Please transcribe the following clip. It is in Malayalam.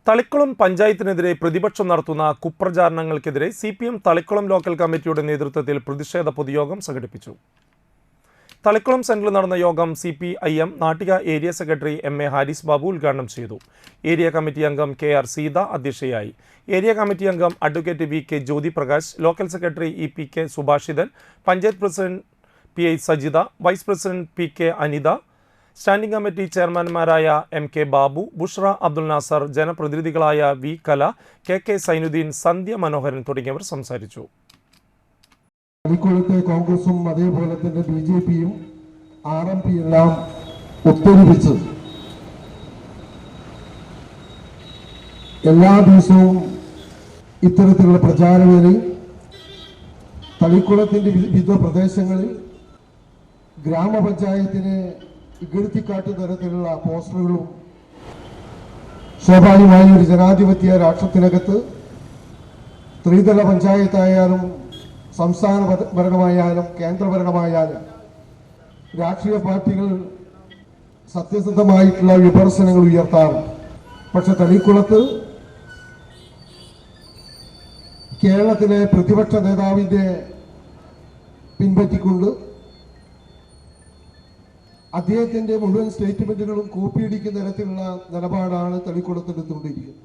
തളിക്കുളം പഞ്ചായത്തിനെതിരെ പ്രതിപക്ഷം നടത്തുന്ന കുപ്രചാരണങ്ങൾക്കെതിരെ CPM തളിക്കുളം ലോക്കൽ കമ്മിറ്റിയുടെ നേതൃത്വത്തിൽ പ്രതിഷേധ പൊതുയോഗം സംഘടിപ്പിച്ചു. തളിക്കുളം സെന്ററിൽ നടന്ന യോഗം CPIM Nattika area secretary MA Haris Babu ഉദ്ഘാടനം ചെയ്തു. ഏരിയ കമ്മിറ്റി അംഗം KR സീത അധ്യക്ഷയായി. ഏരിയ കമ്മിറ്റി അംഗം advocate VK Jyothi Prakash, local secretary EPK Subhashithan, panchayat president PI Sajitha, vice president PK Anitha, standing committee ചെയർമാൻമാരായ MK ബാബു, ബുഷ്ര അബ്ദുൽ നാസർ, ജനപ്രതിനിധികളായ V കല, KK സൈനുദ്ദീൻ, സന്ധ്യ മനോഹരൻ തുടങ്ങിയവർ സംസാരിച്ചു. തളിക്കുളത്തെ കോൺഗ്രസും അതേപോലെ തന്നെ BJPയും RMP എല്ലാം ഒത്തൊരുമിച്ച് എല്ലാ ദിവസവും ഇത്തരത്തിലുള്ള പ്രചാരവേലയും തളിക്കുളത്തിന്റെ വിവിധ പ്രദേശങ്ങളിൽ ഗ്രാമപഞ്ചായത്തിനെ ഇകഴ്ത്തിക്കാട്ടുന്ന തരത്തിലുള്ള പോസ്റ്ററുകളും സ്വാഭാവികമായി ഒരു ജനാധിപത്യ രാഷ്ട്രത്തിനകത്ത് ത്രിതല പഞ്ചായത്തായാലും സംസ്ഥാന ഭരണമായാലും കേന്ദ്രഭരണമായാലും രാഷ്ട്രീയ പാർട്ടികൾ സത്യസന്ധമായിട്ടുള്ള വിമർശനങ്ങൾ ഉയർത്താറുണ്ട്. പക്ഷെ തളിക്കുളത്ത് കേരളത്തിലെ പ്രതിപക്ഷ നേതാവിൻ്റെ പിൻപറ്റിക്കൊണ്ട് അദ്ദേഹത്തിന്റെ മുഴുവൻ സ്റ്റേറ്റ്മെന്റുകളും കോപ്പിയടിക്കുന്ന തരത്തിലുള്ള നിലപാടാണ് തളിക്കുളത്തെടുത്തുകൊണ്ടിരിക്കുന്നത്.